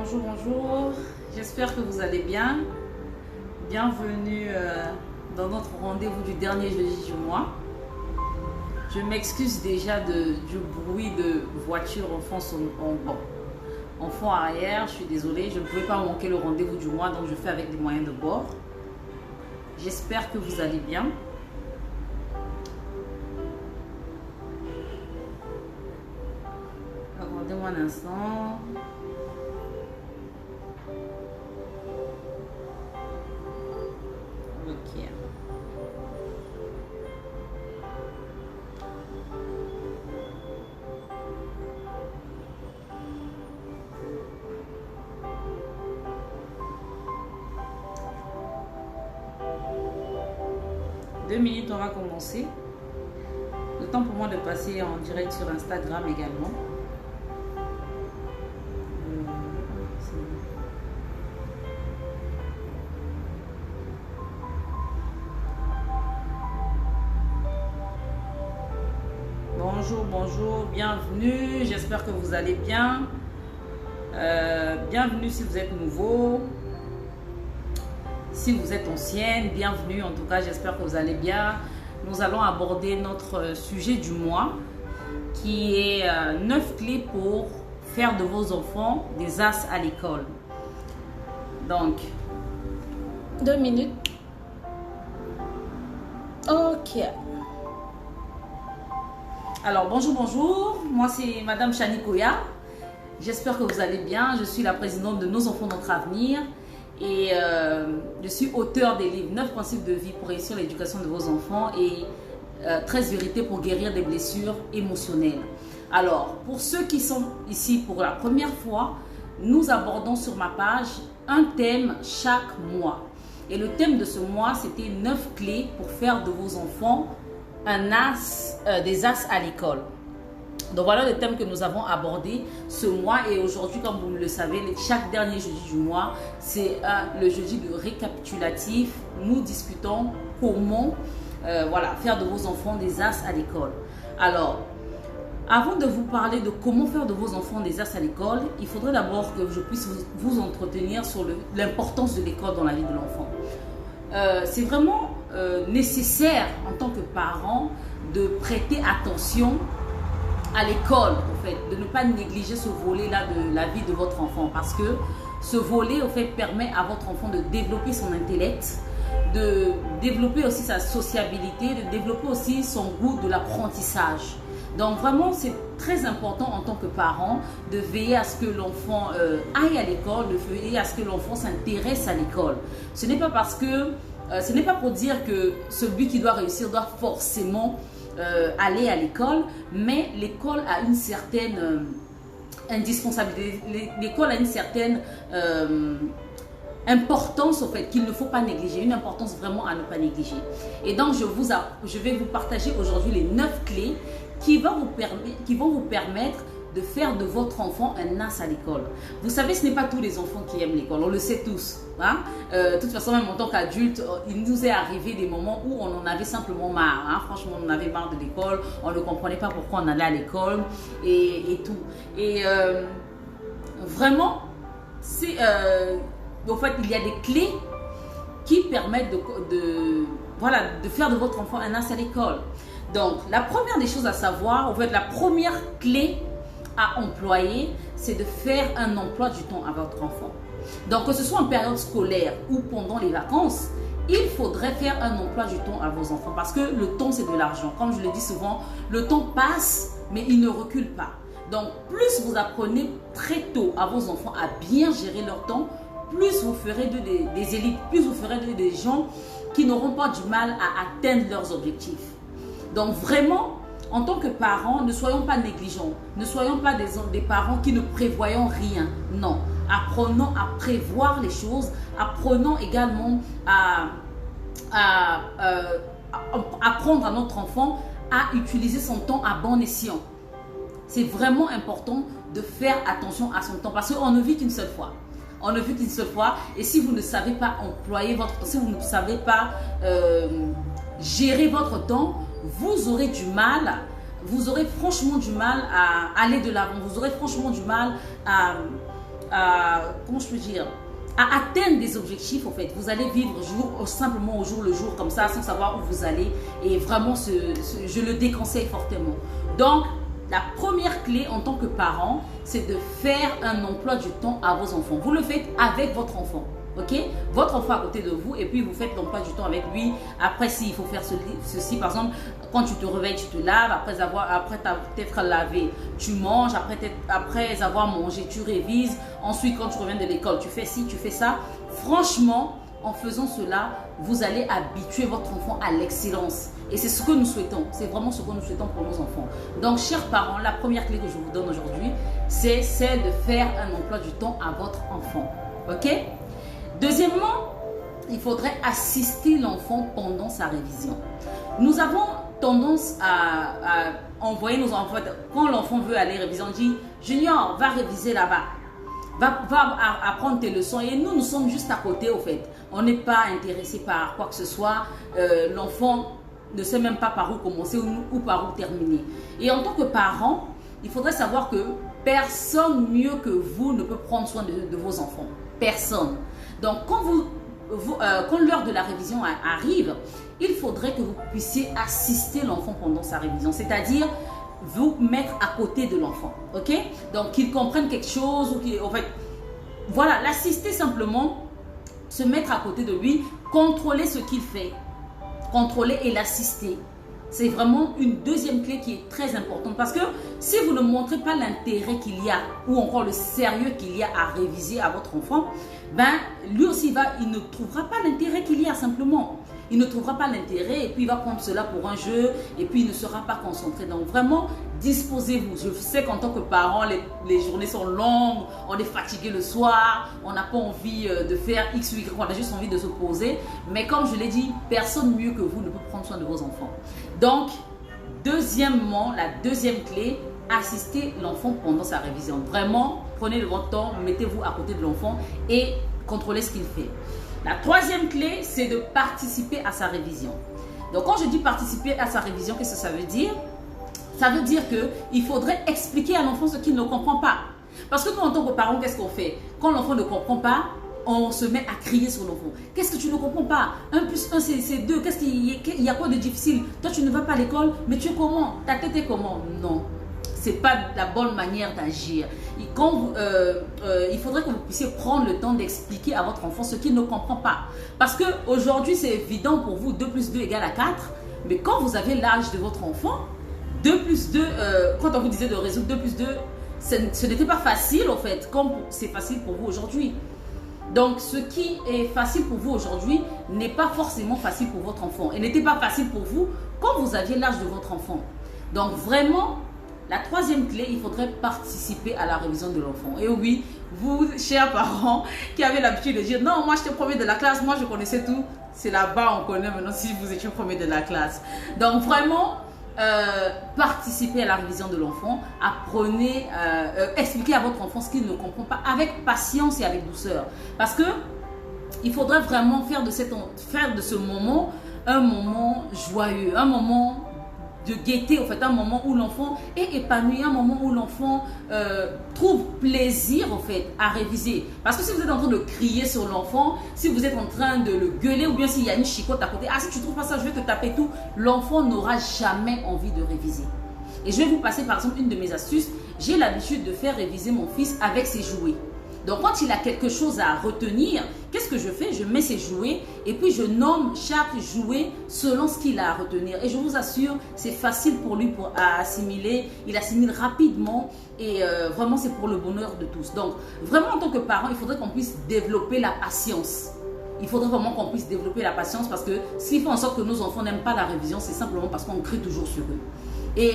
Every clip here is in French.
Bonjour, bonjour. J'espère que vous allez bien. Bienvenue dans notre rendez-vous du dernier jeudi du mois. Je m'excuse déjà du bruit de voiture en fond arrière. Je suis désolée, je ne pouvais pas manquer le rendez-vous du mois, donc je fais avec les moyens de bord. J'espère que vous allez bien. Attendez-moi un instant. Ok. Deux minutes, on va commencer. Le temps pour moi de passer en direct sur Instagram également. Bonjour, bonjour, bienvenue, j'espère que vous allez bien. Bienvenue si vous êtes nouveau. Si vous êtes ancienne, bienvenue. En tout cas, j'espère que vous allez bien. Nous allons aborder notre sujet du mois qui est 9 clés pour faire de vos enfants des as à l'école. Donc, 2 minutes. Ok. Alors, bonjour, bonjour. Moi, c'est Madame Chani Koya. J'espère que vous allez bien. Je suis la présidente de Nos Enfants, Notre Avenir. Et je suis auteur des livres 9 principes de vie pour réussir l'éducation de vos enfants et 13 vérités pour guérir des blessures émotionnelles. Alors, pour ceux qui sont ici pour la première fois, nous abordons sur ma page un thème chaque mois. Et le thème de ce mois, c'était 9 clés pour faire de vos enfants des as à l'école. Donc voilà le thème que nous avons abordé ce mois. Et aujourd'hui, comme vous le savez, chaque dernier jeudi du mois, c'est le jeudi de récapitulatif. Nous discutons comment faire de vos enfants des as à l'école. Alors, avant de vous parler de comment faire de vos enfants des as à l'école, il faudrait d'abord que je puisse vous entretenir sur l'importance de l'école dans la vie de l'enfant. C'est vraiment nécessaire en tant que parent de prêter attention à l'école, en fait, de ne pas négliger ce volet-là de la vie de votre enfant, parce que ce volet, en fait, permet à votre enfant de développer son intellect, de développer aussi sa sociabilité, de développer aussi son goût de l'apprentissage. Donc vraiment, c'est très important en tant que parent de veiller à ce que l'enfant aille à l'école, de veiller à ce que l'enfant s'intéresse à l'école. Ce n'est pas parce que, ce n'est pas pour dire que celui qui doit réussir doit forcément aller à l'école, mais l'école a une certaine indispensabilité, l'école a une certaine importance au fait qu'il ne faut pas négliger, une importance vraiment à ne pas négliger. Et donc je vais vous partager aujourd'hui les 9 clés qui vont vous permettre de faire de votre enfant un as à l'école. Vous savez, ce n'est pas tous les enfants qui aiment l'école, on le sait tous. Hein? De toute façon, même en tant qu'adulte, il nous est arrivé des moments où on en avait simplement marre. Hein? Franchement, on en avait marre de l'école, on ne comprenait pas pourquoi on allait à l'école et tout. Et vraiment, en fait, il y a des clés qui permettent de faire de votre enfant un as à l'école. Donc, la première des choses à savoir, en fait, la première clé à employer, c'est de faire un emploi du temps à votre enfant. Donc, que ce soit en période scolaire ou pendant les vacances, il faudrait faire un emploi du temps à vos enfants parce que le temps, c'est de l'argent. Comme je le dis souvent, le temps passe, mais il ne recule pas. Donc, plus vous apprenez très tôt à vos enfants à bien gérer leur temps, plus vous ferez des élites, plus vous ferez des gens qui n'auront pas du mal à atteindre leurs objectifs. Donc, vraiment, en tant que parents, ne soyons pas négligents. Ne soyons pas des parents qui ne prévoyons rien. Non. Apprenons à prévoir les choses. Apprenons également à apprendre à notre enfant à utiliser son temps à bon escient. C'est vraiment important de faire attention à son temps parce qu'on ne vit qu'une seule fois. On ne vit qu'une seule fois. Et si vous ne savez pas employer votre temps, si vous ne savez pas gérer votre temps, vous aurez du mal, vous aurez franchement du mal à aller de l'avant, vous aurez franchement du mal à comment je peux dire, à atteindre des objectifs en fait. Vous allez vivre simplement au jour le jour comme ça, sans savoir où vous allez. Et vraiment, je le déconseille fortement. Donc, la première clé en tant que parent, c'est de faire un emploi du temps à vos enfants. Vous le faites avec votre enfant. Ok, votre enfant à côté de vous et puis vous faites l'emploi du temps avec lui. Après, s'il faut faire ceci, par exemple, quand tu te réveilles, tu te laves. Après t'être lavé, tu manges. Après avoir mangé, tu révises. Ensuite, quand tu reviens de l'école, tu fais ci, tu fais ça. Franchement, en faisant cela, vous allez habituer votre enfant à l'excellence. Et c'est ce que nous souhaitons. C'est vraiment ce que nous souhaitons pour nos enfants. Donc, chers parents, la première clé que je vous donne aujourd'hui, c'est celle de faire un emploi du temps à votre enfant. Ok? Deuxièmement, il faudrait assister l'enfant pendant sa révision. Nous avons tendance à envoyer nos enfants, quand l'enfant veut aller réviser, on dit « Junior, va réviser là-bas, va apprendre tes leçons » et nous sommes juste à côté au fait. On n'est pas intéressé par quoi que ce soit, l'enfant ne sait même pas par où commencer ou par où terminer. Et en tant que parent, il faudrait savoir que personne mieux que vous ne peut prendre soin de vos enfants. Personne. Donc, quand l'heure de la révision arrive, il faudrait que vous puissiez assister l'enfant pendant sa révision. C'est-à-dire, vous mettre à côté de l'enfant. Ok? Donc, qu'il comprenne quelque chose ou en fait, voilà, l'assister simplement, se mettre à côté de lui, contrôler ce qu'il fait. Contrôler et l'assister. C'est vraiment une deuxième clé qui est très importante parce que si vous ne montrez pas l'intérêt qu'il y a ou encore le sérieux qu'il y a à réviser à votre enfant, ben lui aussi il ne trouvera pas l'intérêt qu'il y a simplement. Il ne trouvera pas l'intérêt et puis il va prendre cela pour un jeu et puis il ne sera pas concentré. Donc vraiment, disposez-vous. Je sais qu'en tant que parent, les journées sont longues, on est fatigué le soir, on n'a pas envie de faire X ou Y, on a juste envie de se poser. Mais comme je l'ai dit, personne mieux que vous ne peut prendre soin de vos enfants. Donc, deuxièmement, la deuxième clé, assistez l'enfant pendant sa révision. Vraiment, prenez votre temps, mettez-vous à côté de l'enfant et contrôlez ce qu'il fait. La troisième clé, c'est de participer à sa révision. Donc, quand je dis participer à sa révision, qu'est-ce que ça veut dire? Ça veut dire qu'il faudrait expliquer à l'enfant ce qu'il ne comprend pas. Parce que nous, en tant que parents, qu'est-ce qu'on fait? Quand l'enfant ne comprend pas, on se met à crier sur l'enfant. Qu'est-ce que tu ne comprends pas? 1 plus 1, c'est 2. Qu'est-ce qu'il y a quoi de difficile? Toi, tu ne vas pas à l'école, mais tu es comment? Ta tête est comment? Non. Ce n'est pas la bonne manière d'agir. Il faudrait que vous puissiez prendre le temps d'expliquer à votre enfant ce qu'il ne comprend pas. Parce qu'aujourd'hui, c'est évident pour vous, 2 plus 2 égale à 4. Mais quand vous avez l'âge de votre enfant, 2 plus 2, quand on vous disait de résoudre 2 plus 2, ce n'était pas facile en fait, comme c'est facile pour vous aujourd'hui. Donc, ce qui est facile pour vous aujourd'hui n'est pas forcément facile pour votre enfant. Et n'était pas facile pour vous quand vous aviez l'âge de votre enfant. Donc, vraiment, la troisième clé, il faudrait participer à la révision de l'enfant. Et oui, vous, chers parents, qui avez l'habitude de dire « Non, moi, j'étais premier de la classe, moi, je connaissais tout. » C'est là-bas, on connaît maintenant si vous étiez premier de la classe. Donc, vraiment, participez à la révision de l'enfant. Apprenez, expliquez à votre enfant ce qu'il ne comprend pas avec patience et avec douceur. Parce que il faudrait vraiment faire de ce moment un moment joyeux, un moment de gaieté, en fait, un moment où l'enfant est épanoui, un moment où l'enfant trouve plaisir en fait à réviser. Parce que si vous êtes en train de crier sur l'enfant, si vous êtes en train de le gueuler ou bien s'il y a une chicotte à côté, ah si tu trouves pas ça, je vais te taper tout, l'enfant n'aura jamais envie de réviser. Et je vais vous passer par exemple une de mes astuces. J'ai l'habitude de faire réviser mon fils avec ses jouets. Donc quand il a quelque chose à retenir, qu'est-ce que je fais? Je mets ses jouets et puis je nomme chaque jouet selon ce qu'il a à retenir. Et je vous assure, c'est facile pour lui à assimiler. Il assimile rapidement et vraiment c'est pour le bonheur de tous. Donc vraiment en tant que parent, il faudrait qu'on puisse développer la patience. Il faudrait vraiment qu'on puisse développer la patience parce que ce qui fait en sorte que nos enfants n'aiment pas la révision, c'est simplement parce qu'on crie toujours sur eux. Et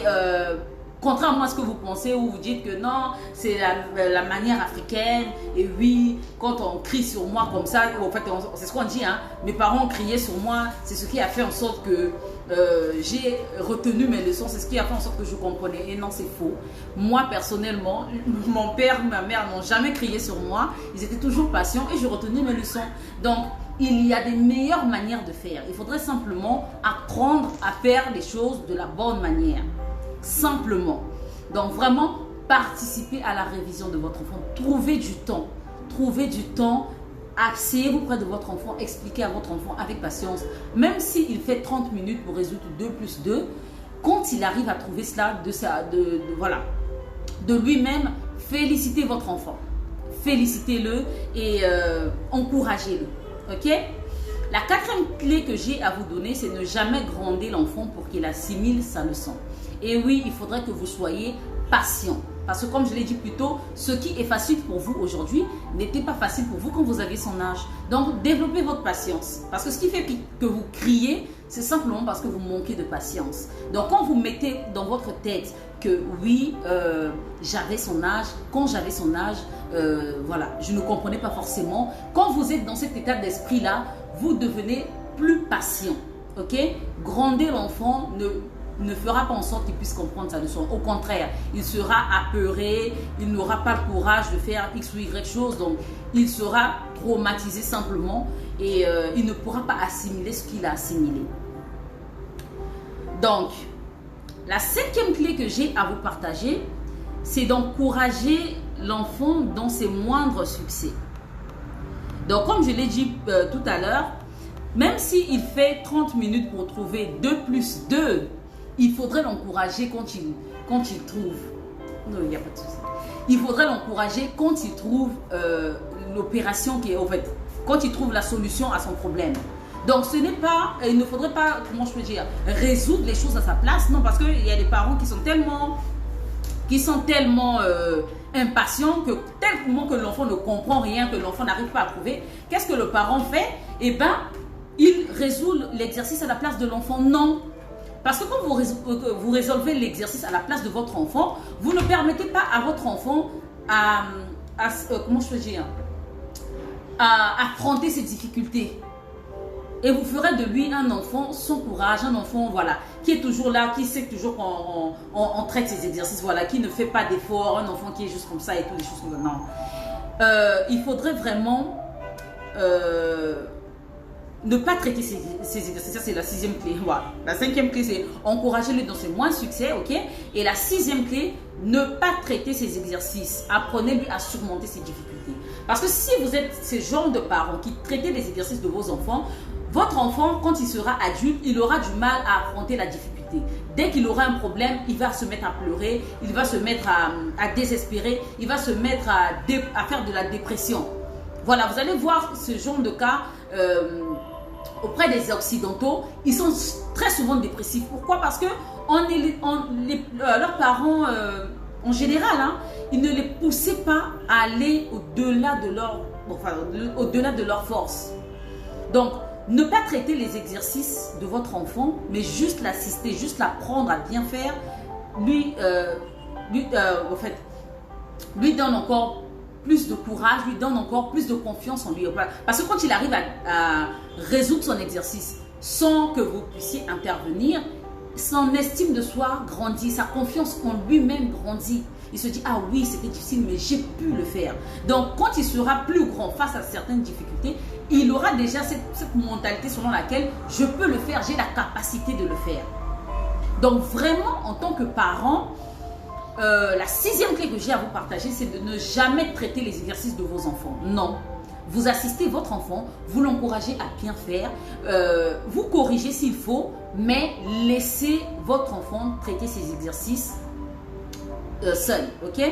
contrairement à ce que vous pensez ou vous dites que non, c'est la manière africaine et oui, quand on crie sur moi comme ça, en fait, c'est ce qu'on dit, hein, mes parents ont crié sur moi, c'est ce qui a fait en sorte que j'ai retenu mes leçons, c'est ce qui a fait en sorte que je comprenais. Et non, c'est faux. Moi, personnellement, mon père, ma mère n'ont jamais crié sur moi, ils étaient toujours patients et je retenais mes leçons. Donc, il y a des meilleures manières de faire. Il faudrait simplement apprendre à faire les choses de la bonne manière. Simplement. Donc vraiment, participez à la révision de votre enfant. Trouvez du temps. Trouvez du temps. Asseyez-vous près de votre enfant. Expliquez à votre enfant avec patience. Même s'il fait 30 minutes pour résoudre 2 plus 2, quand il arrive à trouver cela de lui-même, félicitez votre enfant. Félicitez-le et encouragez-le. Ok? La quatrième clé que j'ai à vous donner, c'est ne jamais gronder l'enfant pour qu'il assimile sa leçon. Et oui, il faudrait que vous soyez patient. Parce que comme je l'ai dit plus tôt, ce qui est facile pour vous aujourd'hui n'était pas facile pour vous quand vous aviez son âge. Donc, développez votre patience. Parce que ce qui fait que vous criez, c'est simplement parce que vous manquez de patience. Donc, quand vous mettez dans votre tête que oui, j'avais son âge, quand j'avais son âge, je ne comprenais pas forcément. Quand vous êtes dans cet état d'esprit-là, vous devenez plus patient. Ok? Gronder l'enfant ne fera pas en sorte qu'il puisse comprendre sa leçon. Au contraire, il sera apeuré, il n'aura pas le courage de faire X ou Y chose, donc il sera traumatisé simplement et il ne pourra pas assimiler ce qu'il a assimilé. Donc, la cinquième clé que j'ai à vous partager, c'est d'encourager l'enfant dans ses moindres succès. Donc, comme je l'ai dit tout à l'heure, même s'il fait 30 minutes pour trouver 2 plus 2, il faudrait l'encourager quand il trouve. Non, il n'y a pas de souci. Il faudrait l'encourager quand il trouve l'opération qui est en fait, quand il trouve la solution à son problème. Donc, ce n'est pas, il ne faudrait pas, comment je peux dire, résoudre les choses à sa place. Non, parce qu'il y a des parents qui sont tellement impatients que tellement que l'enfant ne comprend rien, que l'enfant n'arrive pas à trouver. Qu'est-ce que le parent fait? Eh bien, il résout l'exercice à la place de l'enfant. Non. Parce que quand vous résolvez l'exercice à la place de votre enfant, vous ne permettez pas à votre enfant comment je peux dire, à affronter ses difficultés. Et vous ferez de lui un enfant sans courage, un enfant qui est toujours là, qui sait toujours qu'on traite ses exercices, qui ne fait pas d'efforts, un enfant qui est juste comme ça et toutes les choses comme ça. Non. Il faudrait vraiment ne pas traiter ces exercices. Ça, c'est la sixième clé. Voilà. La cinquième clé, c'est encourager-le dans ses moindres succès. Ok. Et la sixième clé, ne pas traiter ces exercices. Apprenez-lui à surmonter ses difficultés. Parce que si vous êtes ce genre de parents qui traitez les exercices de vos enfants, votre enfant, quand il sera adulte, il aura du mal à affronter la difficulté. Dès qu'il aura un problème, il va se mettre à pleurer, il va se mettre à désespérer, il va se mettre à faire de la dépression. Voilà, vous allez voir ce genre de cas auprès des Occidentaux. Ils sont très souvent dépressifs. Pourquoi? Parce que leurs parents, en général, ils ne les poussaient pas à aller au-delà de leur force. Donc, ne pas traiter les exercices de votre enfant, mais juste l'assister, juste l'apprendre à bien faire, lui donne encore plus de courage, lui donne encore plus de confiance en lui. Parce que quand il arrive à résoudre son exercice sans que vous puissiez intervenir, son estime de soi grandit, sa confiance en lui-même grandit. Il se dit, ah oui, c'était difficile, mais j'ai pu le faire. Donc, quand il sera plus grand face à certaines difficultés, il aura déjà cette mentalité selon laquelle je peux le faire, j'ai la capacité de le faire. Donc, vraiment, en tant que parent, la sixième clé que j'ai à vous partager, c'est de ne jamais traiter les exercices de vos enfants. Non. Vous assistez votre enfant, vous l'encouragez à bien faire, vous corrigez s'il faut, mais laissez votre enfant traiter ses exercices seul, ok?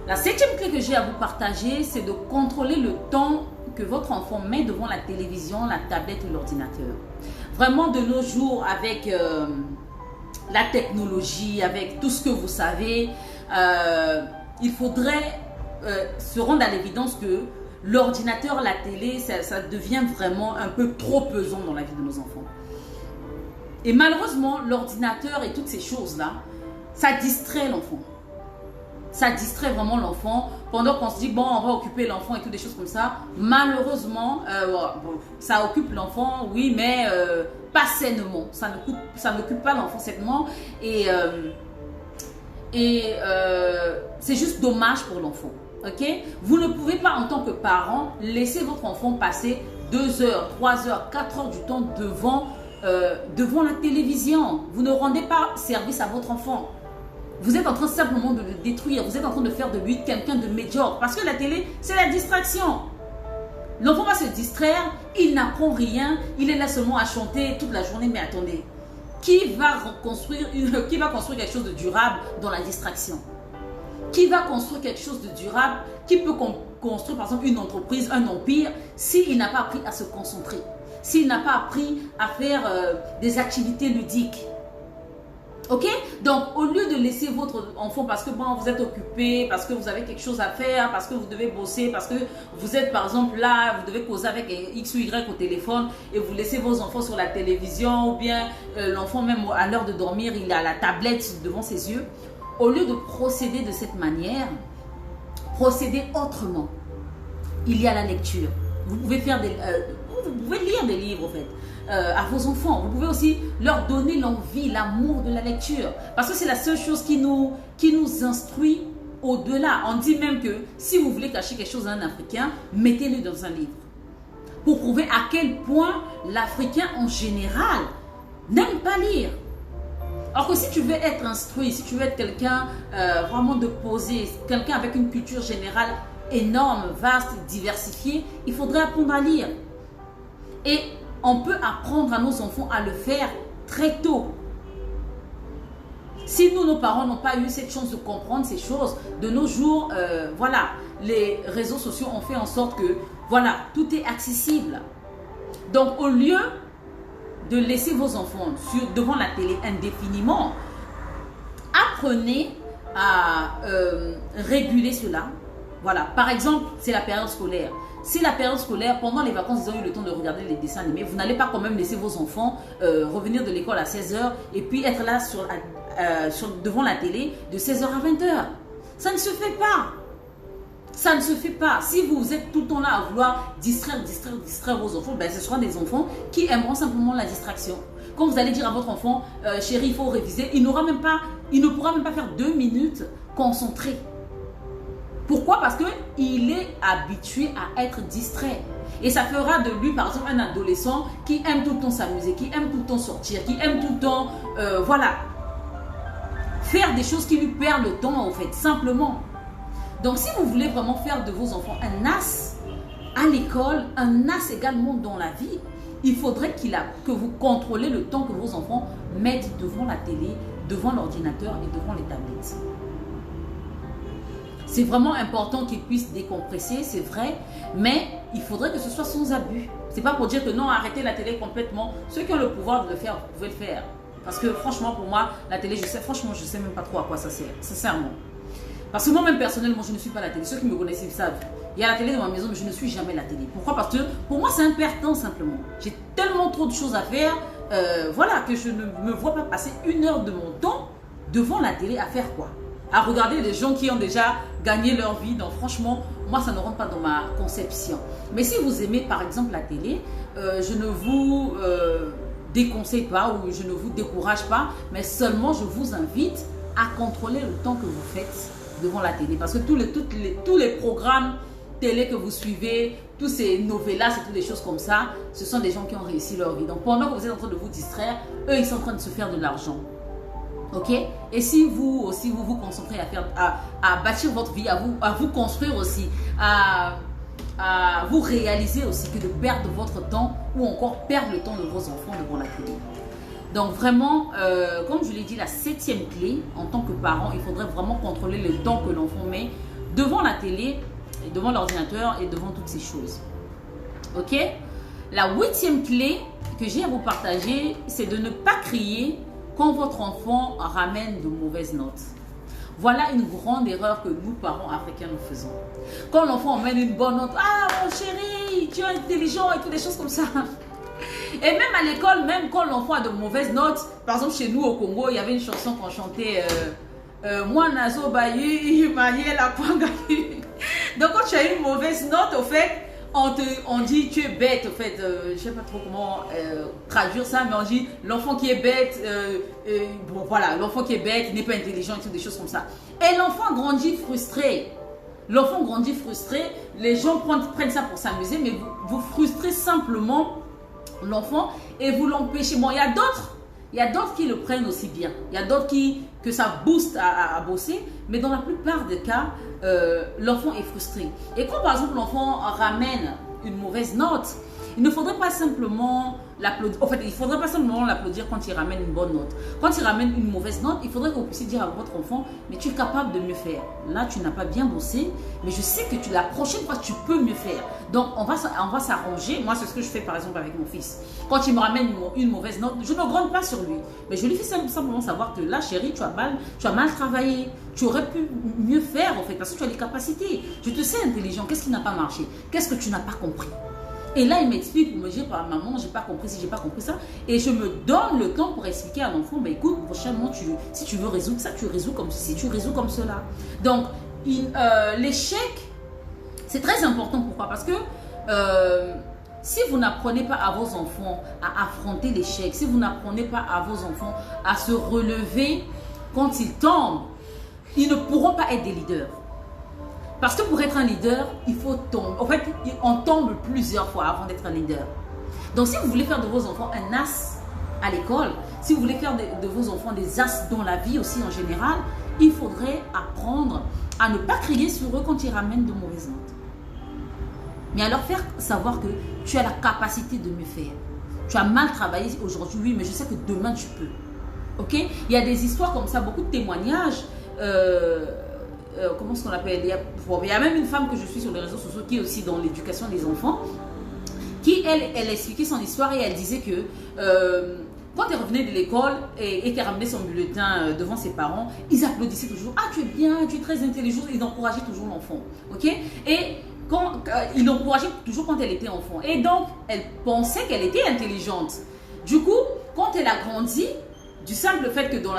La septième clé que j'ai à vous partager, c'est de contrôler le temps que votre enfant met devant la télévision, la tablette ou l'ordinateur. Vraiment, de nos jours, avec la technologie, avec tout ce que vous savez, il faudrait se rendre à l'évidence que l'ordinateur, la télé, ça devient vraiment un peu trop pesant dans la vie de nos enfants. Et malheureusement, l'ordinateur et toutes ces choses-là, ça distrait l'enfant. Ça distrait vraiment l'enfant. Pendant qu'on se dit, bon, on va occuper l'enfant et toutes des choses comme ça, malheureusement, ça occupe l'enfant, oui, mais pas sainement. Ça n'occupe pas l'enfant sainement. Et c'est juste dommage pour l'enfant. Ok? Vous ne pouvez pas, en tant que parent, laisser votre enfant passer 2 heures, 3 heures, 4 heures du temps devant la télévision. Vous ne rendez pas service à votre enfant. vous êtes en train simplement de le détruire. Vous êtes en train de faire de lui quelqu'un de médiocre. Parce que la télé, c'est la distraction. L'enfant va se distraire, il n'apprend rien, il est là seulement à chanter toute la journée. Mais attendez, qui va construire quelque chose de durable dans la distraction? Qui va construire quelque chose de durable? Qui peut construire par exemple une entreprise, un empire, s'il n'a pas appris à se concentrer? S'il n'a pas appris à faire des activités ludiques? Ok? Donc, au lieu de laisser votre enfant parce que bon, vous êtes occupé, parce que vous avez quelque chose à faire, parce que vous devez bosser, parce que vous êtes par exemple là, vous devez causer avec X ou Y au téléphone et vous laissez vos enfants sur la télévision ou bien l'enfant même à l'heure de dormir, il a la tablette devant ses yeux. Au lieu de procéder de cette manière, procédez autrement. Il y a la lecture. Vous pouvez faire vous pouvez lire des livres en fait. À vos enfants. Vous pouvez aussi leur donner l'envie, l'amour de la lecture. Parce que c'est la seule chose qui nous instruit au-delà. On dit même que si vous voulez cacher quelque chose à un Africain, mettez-le dans un livre. Pour prouver à quel point l'Africain en général n'aime pas lire. Alors que si tu veux être instruit, si tu veux être quelqu'un vraiment de posé, quelqu'un avec une culture générale énorme, vaste, diversifiée, il faudrait apprendre à lire. Et on peut apprendre à nos enfants à le faire très tôt. Si nous, nos parents, n'ont pas eu cette chance de comprendre ces choses, de nos jours, voilà, les réseaux sociaux ont fait en sorte que, voilà, tout est accessible. Donc, au lieu de laisser vos enfants devant la télé indéfiniment, apprenez à réguler cela. Voilà, par exemple, c'est la période scolaire. Si la période scolaire, pendant les vacances, ils ont eu le temps de regarder les dessins animés, vous n'allez pas quand même laisser vos enfants revenir de l'école à 16 h et puis être là devant la télé de 16 h à 20 h. Ça ne se fait pas. Ça ne se fait pas. Si vous êtes tout le temps là à vouloir distraire vos enfants, ben, ce seront des enfants qui aimeront simplement la distraction. Quand vous allez dire à votre enfant, chérie, il faut réviser, il ne pourra même pas faire 2 minutes concentré. Pourquoi? Parce qu'il est habitué à être distrait. Et ça fera de lui, par exemple, un adolescent qui aime tout le temps s'amuser, qui aime tout le temps sortir, qui aime tout le temps, voilà, faire des choses qui lui perdent le temps, en fait, simplement. Donc, si vous voulez vraiment faire de vos enfants un as à l'école, un as également dans la vie, il faudrait que vous contrôlez le temps que vos enfants mettent devant la télé, devant l'ordinateur et devant les tablettes. C'est vraiment important qu'ils puissent décompresser, c'est vrai, mais il faudrait que ce soit sans abus. C'est pas pour dire que non, arrêtez la télé complètement. Ceux qui ont le pouvoir de le faire, vous pouvez le faire. Parce que franchement, pour moi, la télé, je sais même pas trop à quoi ça sert, sincèrement. Parce que moi-même, personnellement, je ne suis pas la télé. Ceux qui me connaissent, ils savent. Il y a la télé dans ma maison, mais je ne suis jamais la télé. Pourquoi? Parce que pour moi, c'est un perte de temps, simplement. J'ai tellement trop de choses à faire, voilà, que je ne me vois pas passer 1 heure de mon temps devant la télé à faire quoi? À regarder les gens qui ont déjà gagné leur vie. Donc franchement, moi, ça ne rentre pas dans ma conception. Mais si vous aimez, par exemple, la télé, je ne vous déconseille pas ou je ne vous décourage pas, mais seulement je vous invite à contrôler le temps que vous faites devant la télé. Parce que tous les programmes télé que vous suivez, tous ces novellas et toutes les choses comme ça, ce sont des gens qui ont réussi leur vie. Donc pendant que vous êtes en train de vous distraire, eux, ils sont en train de se faire de l'argent. Ok? Et si vous aussi vous concentrez à bâtir votre vie, à vous construire aussi, à vous réaliser aussi que de perdre votre temps ou encore perdre le temps de vos enfants devant la télé. Donc vraiment, comme je l'ai dit, la 7e clé, en tant que parent, il faudrait vraiment contrôler le temps que l'enfant met devant la télé, et devant l'ordinateur et devant toutes ces choses. Ok? La 8e clé que j'ai à vous partager, c'est de ne pas crier quand votre enfant ramène de mauvaises notes. Voilà une grande erreur que nous, parents africains, nous faisons. Quand l'enfant emmène une bonne note, ah mon chéri, tu es intelligent et toutes des choses comme ça. Et même à l'école, même quand l'enfant a de mauvaises notes, par exemple chez nous au Congo, il y avait une chanson qu'on chantait moi nazo bayu, maye la pangayu. Donc quand tu as une mauvaise note, au fait, on dit tu es bête, au fait, je ne sais pas trop comment traduire ça, mais on dit l'enfant qui est bête, bon voilà, l'enfant qui est bête, il n'est pas intelligent, et toutes des choses comme ça. Et l'enfant grandit frustré. L'enfant grandit frustré, les gens prennent ça pour s'amuser, mais vous frustrez simplement l'enfant et vous l'empêchez. Bon, il y a d'autres qui le prennent aussi bien. Il y a d'autres qui que ça booste à bosser, mais dans la plupart des cas, l'enfant est frustré. Et quand par exemple l'enfant ramène une mauvaise note, il ne faudrait pas simplement l'applaudir. En fait, il ne faudrait pas simplement l'applaudir quand il ramène une bonne note. Quand il ramène une mauvaise note, il faudrait que vous puissiez dire à votre enfant, mais tu es capable de mieux faire. Là, tu n'as pas bien bossé, mais je sais que la prochaine fois, tu peux mieux faire. Donc, on va s'arranger. Moi, c'est ce que je fais par exemple avec mon fils. Quand il me ramène une mauvaise note, je ne gronde pas sur lui. Mais je lui fais simplement savoir que là, chérie, tu as mal travaillé. Tu aurais pu mieux faire, en fait, parce que tu as les capacités. Je te sais intelligent. Qu'est-ce qui n'a pas marché? Qu'est-ce que tu n'as pas compris? Et là, il m'explique pour me dire, maman, j'ai pas compris ci, j'ai pas compris ça. Et je me donne le temps pour expliquer à l'enfant, bah, écoute, prochainement, si tu veux résoudre ça, tu résous comme ceci, tu résous comme cela. Donc, l'échec, c'est très important. Pourquoi? Parce que si vous n'apprenez pas à vos enfants à affronter l'échec, si vous n'apprenez pas à vos enfants à se relever quand ils tombent, ils ne pourront pas être des leaders. Parce que pour être un leader, il faut tomber. En fait, on tombe plusieurs fois avant d'être un leader. Donc, si vous voulez faire de vos enfants un as à l'école, si vous voulez faire de vos enfants des as dans la vie aussi en général, il faudrait apprendre à ne pas crier sur eux quand ils ramènent de mauvaises notes. Mais à leur faire savoir que tu as la capacité de mieux faire. Tu as mal travaillé aujourd'hui, oui, mais je sais que demain tu peux. Ok? Il y a des histoires comme ça, beaucoup de témoignages. Comment est-ce qu'on appelle, il y a même une femme que je suis sur les réseaux sociaux qui est aussi dans l'éducation des enfants, qui elle expliquait son histoire et elle disait que quand elle revenait de l'école et qu'elle ramenait son bulletin devant ses parents, ils applaudissaient toujours. Ah, tu es bien, tu es très intelligente. Ils encourageaient toujours l'enfant. Ok? Et ils l'encourageaient toujours quand elle était enfant. Et donc, elle pensait qu'elle était intelligente. Du coup, quand elle a grandi, du simple fait que dans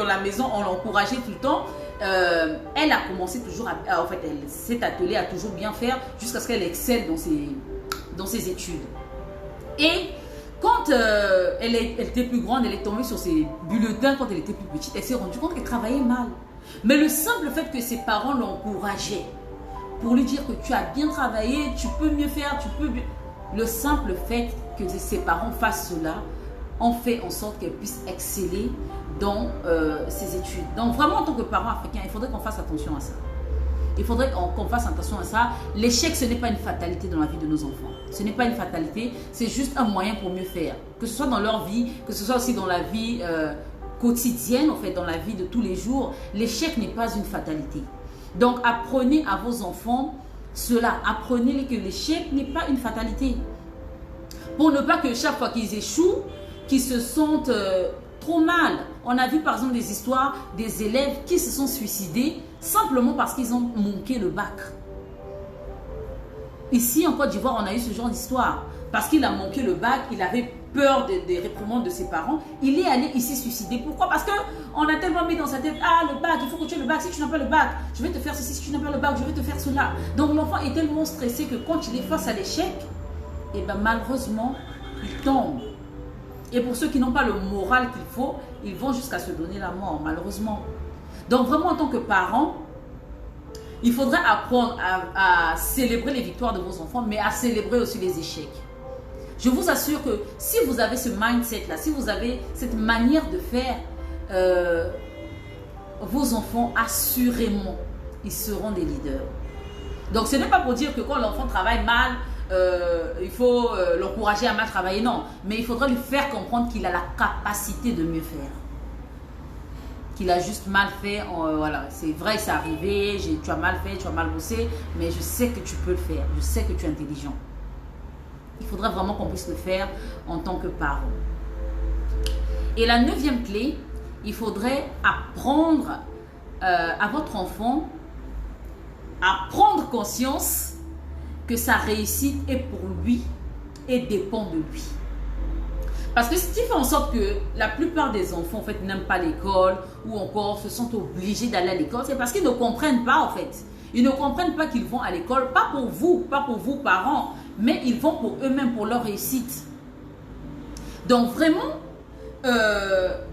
la maison, on l'encourageait tout le temps, elle a commencé toujours en fait, elle s'est attelée à toujours bien faire jusqu'à ce qu'elle excelle dans ses études. Et quand elle était plus grande, elle est tombée sur ses bulletins quand elle était plus petite, elle s'est rendue compte qu'elle travaillait mal. Mais le simple fait que ses parents l'encourageaient pour lui dire que tu as bien travaillé, tu peux mieux faire, tu peux mieux... Le simple fait que ses parents fassent cela ont fait en sorte qu'elle puisse exceller dans ses études. Donc vraiment en tant que parent africain, il faudrait qu'on fasse attention à ça. Il faudrait qu'on fasse attention à ça. L'échec, ce n'est pas une fatalité dans la vie de nos enfants. Ce n'est pas une fatalité, c'est juste un moyen pour mieux faire. Que ce soit dans leur vie, que ce soit aussi dans la vie quotidienne, en fait, dans la vie de tous les jours. L'échec n'est pas une fatalité. Donc apprenez à vos enfants cela. Apprenez que l'échec n'est pas une fatalité. Pour ne pas que chaque fois qu'ils échouent, qu'ils se sentent trop mal. On a vu par exemple des histoires des élèves qui se sont suicidés simplement parce qu'ils ont manqué le bac. Ici en Côte d'Ivoire, on a eu ce genre d'histoire. Parce qu'il a manqué le bac, il avait peur des réprimandes de ses parents. Il est allé ici suicider. Pourquoi? Parce qu'on a tellement mis dans sa tête, ah le bac, il faut que tu aies le bac. Si tu n'as pas le bac, je vais te faire ceci. Si tu n'as pas le bac, je vais te faire cela. Donc l'enfant est tellement stressé que quand il est face à l'échec, et ben malheureusement, il tombe. Et pour ceux qui n'ont pas le moral qu'il faut, ils vont jusqu'à se donner la mort, malheureusement. Donc vraiment, en tant que parent, il faudrait apprendre à célébrer les victoires de vos enfants, mais à célébrer aussi les échecs. Je vous assure que si vous avez ce mindset-là, si vous avez cette manière de faire, vos enfants, assurément, ils seront des leaders. Donc ce n'est pas pour dire que quand l'enfant travaille mal, il faut l'encourager à mal travailler, non. Mais il faudra lui faire comprendre qu'il a la capacité de mieux faire. Qu'il a juste mal fait, voilà, c'est vrai, c'est arrivé, tu as mal fait, tu as mal bossé, mais je sais que tu peux le faire, je sais que tu es intelligent. Il faudra vraiment qu'on puisse le faire en tant que parent. Et la 9e clé, il faudrait apprendre à votre enfant à prendre conscience que sa réussite est pour lui et dépend de lui. Parce que ce qui fait en sorte que la plupart des enfants en fait n'aiment pas l'école ou encore se sentent obligés d'aller à l'école, c'est parce qu'ils ne comprennent pas en fait. Ils ne comprennent pas qu'ils vont à l'école, pas pour vous parents, mais ils vont pour eux-mêmes, pour leur réussite. Donc vraiment,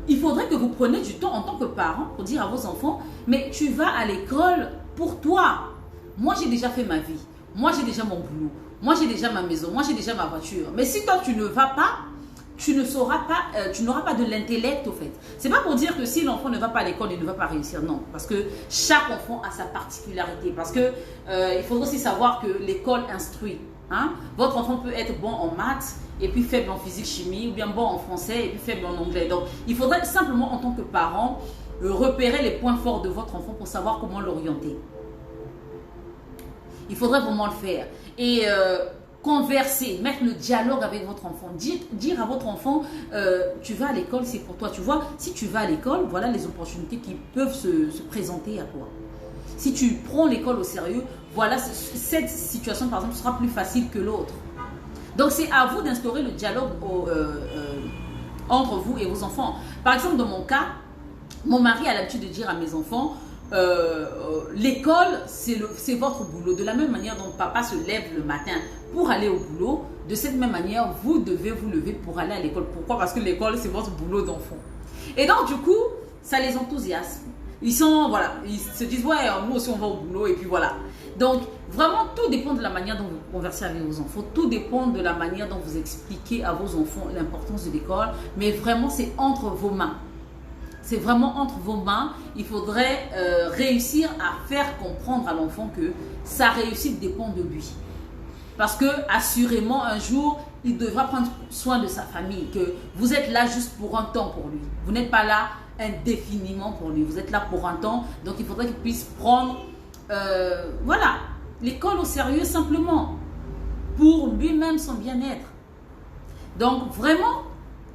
il faudrait que vous preniez du temps en tant que parent pour dire à vos enfants, mais tu vas à l'école pour toi. Moi j'ai déjà fait ma vie. Moi, j'ai déjà mon boulot. Moi, j'ai déjà ma maison. Moi, j'ai déjà ma voiture. Mais si toi, tu ne vas pas, tu n'auras pas de l'intellect au fait. C'est pas pour dire que si l'enfant ne va pas à l'école, il ne va pas réussir, non. Parce que chaque enfant a sa particularité. Parce que il faut aussi savoir que l'école instruit. Hein? Votre enfant peut être bon en maths et puis faible en physique, chimie, ou bien bon en français et puis faible en anglais. Donc, il faudrait simplement en tant que parent repérer les points forts de votre enfant pour savoir comment l'orienter. Il faudrait vraiment le faire. Et converser, mettre le dialogue avec votre enfant. Dire à votre enfant, tu vas à l'école, c'est pour toi. Tu vois, si tu vas à l'école, voilà les opportunités qui peuvent se présenter à toi. Si tu prends l'école au sérieux, voilà, cette situation, par exemple, sera plus facile que l'autre. Donc, c'est à vous d'instaurer le dialogue entre vous et vos enfants. Par exemple, dans mon cas, mon mari a l'habitude de dire à mes enfants, l'école, c'est votre boulot. De la même manière dont papa se lève le matin pour aller au boulot, de cette même manière, vous devez vous lever pour aller à l'école. Pourquoi? Parce que l'école, c'est votre boulot d'enfant. Et donc, du coup, ça les enthousiasme. Ils se disent, ouais, nous aussi, on va au boulot, et puis voilà. Donc, vraiment, tout dépend de la manière dont vous conversez avec vos enfants. Tout dépend de la manière dont vous expliquez à vos enfants l'importance de l'école. Mais vraiment, c'est entre vos mains. C'est vraiment entre vos mains. Il faudrait réussir à faire comprendre à l'enfant que sa réussite dépend de lui. Parce que, assurément, un jour, il devra prendre soin de sa famille. Que vous êtes là juste pour un temps pour lui. Vous n'êtes pas là indéfiniment pour lui. Vous êtes là pour un temps. Donc, il faudrait qu'il puisse prendre, voilà, l'école au sérieux simplement. Pour lui-même, son bien-être. Donc, vraiment,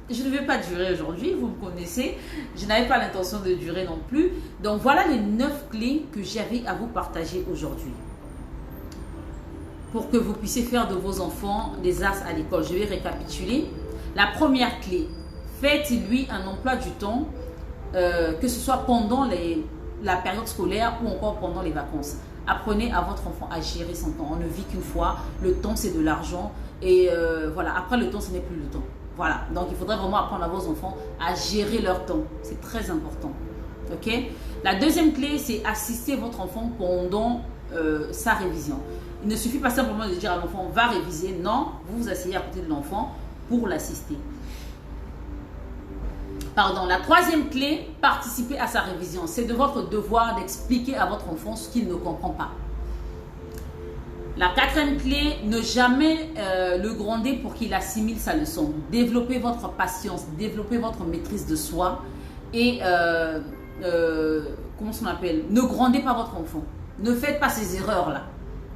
je ne vais pas durer aujourd'hui. Vous me connaissez. Je n'avais pas l'intention de durer non plus. Donc, voilà les 9 clés que j'avais à vous partager aujourd'hui. Pour que vous puissiez faire de vos enfants des as à l'école. Je vais récapituler. La première clé, faites-lui un emploi du temps, que ce soit pendant la période scolaire ou encore pendant les vacances. Apprenez à votre enfant à gérer son temps. On ne vit qu'une fois. Le temps, c'est de l'argent. Et voilà, après le temps, ce n'est plus le temps. Voilà, donc il faudrait vraiment apprendre à vos enfants à gérer leur temps. C'est très important. Ok? La deuxième clé, c'est assister votre enfant pendant sa révision. Il ne suffit pas simplement de dire à l'enfant, va réviser. Non, vous vous asseyez à côté de l'enfant pour l'assister. Pardon, la troisième clé, participer à sa révision. C'est de votre devoir d'expliquer à votre enfant ce qu'il ne comprend pas. La quatrième clé, ne jamais le gronder pour qu'il assimile sa leçon. Développez votre patience, développez votre maîtrise de soi et, comment on appelle, ne grondez pas votre enfant. Ne faites pas ces erreurs-là.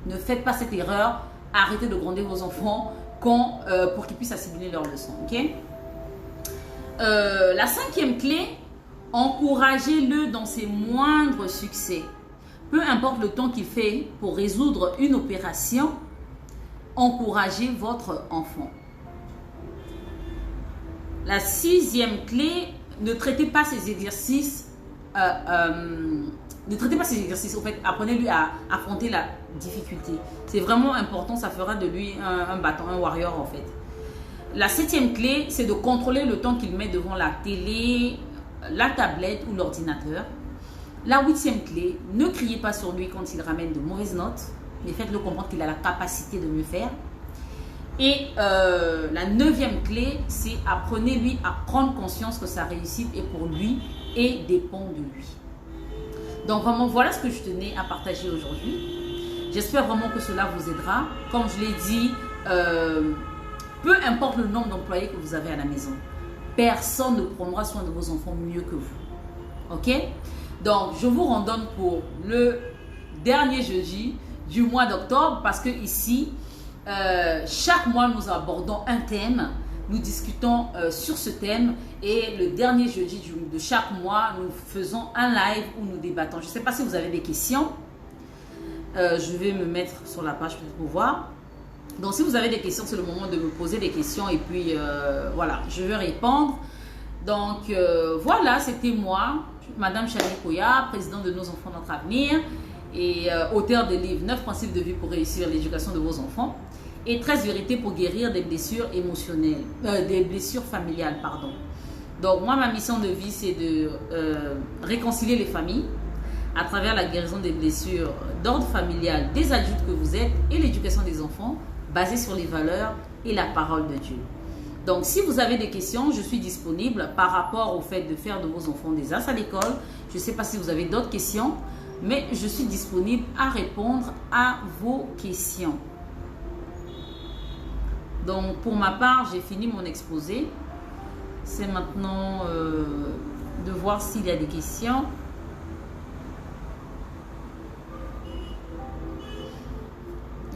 Ne faites pas cette erreur. Arrêtez de gronder vos enfants pour qu'ils puissent assimiler leurs leçons. Okay? La cinquième clé, encouragez-le dans ses moindres succès. Peu importe le temps qu'il fait pour résoudre une opération, encouragez votre enfant. La sixième clé, ne traitez pas ces exercices. Ne traitez pas ces exercices. En fait, apprenez-lui à affronter la difficulté. C'est vraiment important. Ça fera de lui un bâton, un warrior en fait. La septième clé, c'est de contrôler le temps qu'il met devant la télé, la tablette ou l'ordinateur. La huitième clé, ne criez pas sur lui quand il ramène de mauvaises notes, mais faites-le comprendre qu'il a la capacité de mieux faire. Et la neuvième clé, c'est apprenez-lui à prendre conscience que sa réussite est pour lui et dépend de lui. Donc vraiment, voilà ce que je tenais à partager aujourd'hui. J'espère vraiment que cela vous aidera. Comme je l'ai dit, peu importe le nombre d'employés que vous avez à la maison, personne ne prendra soin de vos enfants mieux que vous. Ok? Donc, je vous randonne pour le dernier jeudi du mois d'octobre parce que ici, chaque mois, nous abordons un thème. Nous discutons sur ce thème et le dernier jeudi de chaque mois, nous faisons un live où nous débattons. Je ne sais pas si vous avez des questions. Je vais me mettre sur la page pour voir. Donc, si vous avez des questions, c'est le moment de me poser des questions et puis voilà, je vais répondre. Donc, voilà, c'était moi, Madame Chanikoya, présidente de Nos Enfants, Notre Avenir et auteur des livres 9 principes de vie pour réussir l'éducation de vos enfants et 13 vérités pour guérir des blessures émotionnelles, des blessures familiales, pardon. Donc, moi, ma mission de vie, c'est de réconcilier les familles à travers la guérison des blessures d'ordre familial des adultes que vous êtes et l'éducation des enfants basée sur les valeurs et la parole de Dieu. Donc, si vous avez des questions, je suis disponible par rapport au fait de faire de vos enfants des As à l'école. Je ne sais pas si vous avez d'autres questions, mais je suis disponible à répondre à vos questions. Donc, pour ma part, j'ai fini mon exposé. C'est maintenant de voir s'il y a des questions.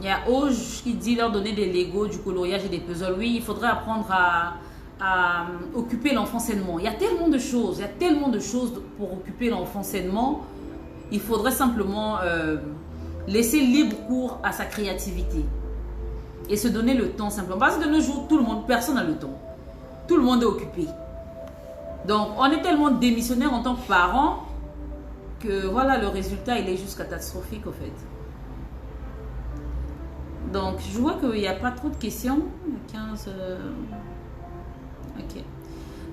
Il y a Auge qui dit leur donner des Legos, du coloriage et des puzzles. Oui, il faudrait apprendre à occuper l'enfant sainement. Il y a tellement de choses, pour occuper l'enfant sainement. Il faudrait simplement laisser libre cours à sa créativité et se donner le temps simplement. Parce que de nos jours, personne n'a le temps. Tout le monde est occupé. Donc, on est tellement démissionnaire en tant que parent que voilà, le résultat, il est juste catastrophique au fait. Donc, je vois qu'il n'y a pas trop de questions. 15... Ok.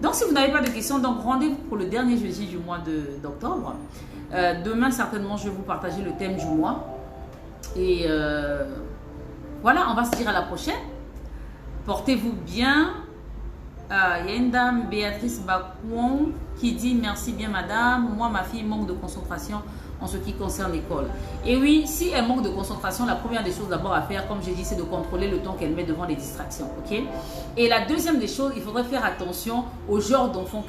Donc, si vous n'avez pas de questions, donc rendez-vous pour le dernier jeudi du mois d'octobre. Demain, certainement, je vais vous partager le thème du mois. Et voilà, on va se dire à la prochaine. Portez-vous bien. Il y a une dame, Béatrice Bacouon, qui dit « Merci bien, madame. Moi, ma fille manque de concentration en ce qui concerne l'école. » Et oui, si elle manque de concentration, la première des choses d'abord à faire, comme j'ai dit, c'est de contrôler le temps qu'elle met devant les distractions. Ok. Et la deuxième des choses, il faudrait faire attention au genre d'enfant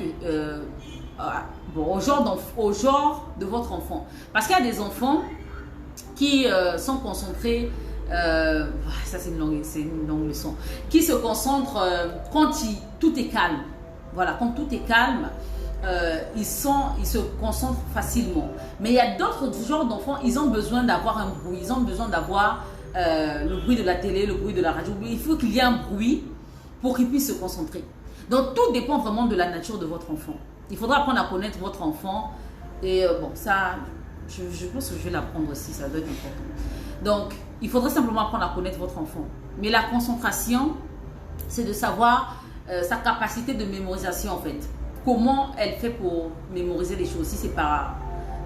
au genre de votre enfant. Parce qu'il y a des enfants qui sont concentrés, ça c'est une longue leçon, qui se concentrent quand tout est calme. Voilà, quand tout est calme, ils se concentrent facilement. Mais il y a d'autres genres d'enfants, ils ont besoin d'avoir un bruit, ils ont besoin d'avoir le bruit de la télé, le bruit de la radio. Il faut qu'il y ait un bruit pour qu'ils puissent se concentrer. Donc tout dépend vraiment de la nature de votre enfant. Il faudra apprendre à connaître votre enfant. Et bon, ça, je pense que je vais l'apprendre aussi, ça doit être important. Donc, il faudrait simplement apprendre à connaître votre enfant. Mais la concentration, c'est de savoir sa capacité de mémorisation en fait. Comment elle fait pour mémoriser les choses. Si c'est par...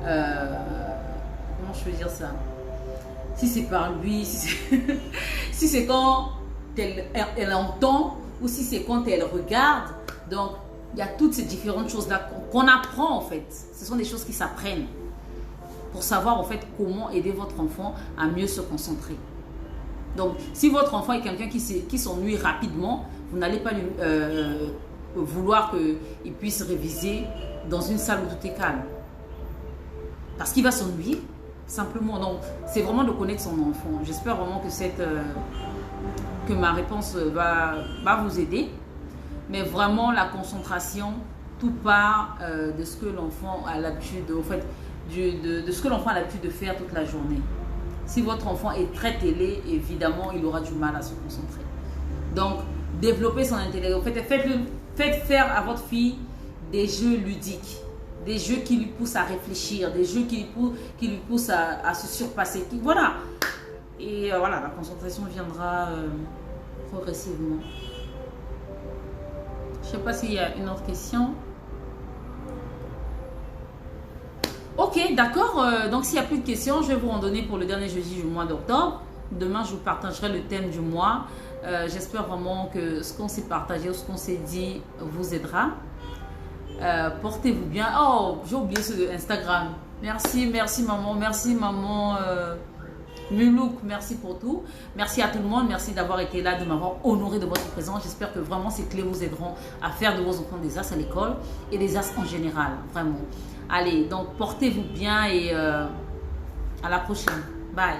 comment je peux dire ça? Si c'est par lui, si c'est quand elle entend ou si c'est quand elle regarde. Donc, il y a toutes ces différentes choses-là qu'on apprend en fait. Ce sont des choses qui s'apprennent pour savoir en fait comment aider votre enfant à mieux se concentrer. Donc, si votre enfant est quelqu'un qui s'ennuie rapidement, vous n'allez pas lui, vouloir qu'il puisse réviser dans une salle où tout est calme. Parce qu'il va s'ennuyer, simplement. Donc, c'est vraiment de connaître son enfant. J'espère vraiment que ma réponse va vous aider. Mais vraiment, la concentration, tout part de ce que l'enfant a l'habitude, en fait, de ce que l'enfant a l'habitude de faire toute la journée. Si votre enfant est très télé, évidemment, il aura du mal à se concentrer. Donc, développez son intellect. En fait, faites faire à votre fille des jeux ludiques, des jeux qui lui poussent à réfléchir, des jeux qui lui poussent à se surpasser. Voilà. Et voilà, la concentration viendra progressivement. Je ne sais pas s'il y a une autre question. Ok, d'accord. Donc, s'il n'y a plus de questions, je vais vous en donner pour le dernier jeudi du mois d'octobre. Demain, je vous partagerai le thème du mois. J'espère vraiment que ce qu'on s'est partagé ou ce qu'on s'est dit vous aidera. Portez-vous bien. Oh, j'ai oublié ce de Instagram. Merci maman. Merci maman Mulouk. Merci pour tout. Merci à tout le monde. Merci d'avoir été là, de m'avoir honoré de votre présence. J'espère que vraiment ces clés vous aideront à faire de vos enfants des as à l'école et des as en général. Vraiment. Allez, donc portez-vous bien et à la prochaine. Bye.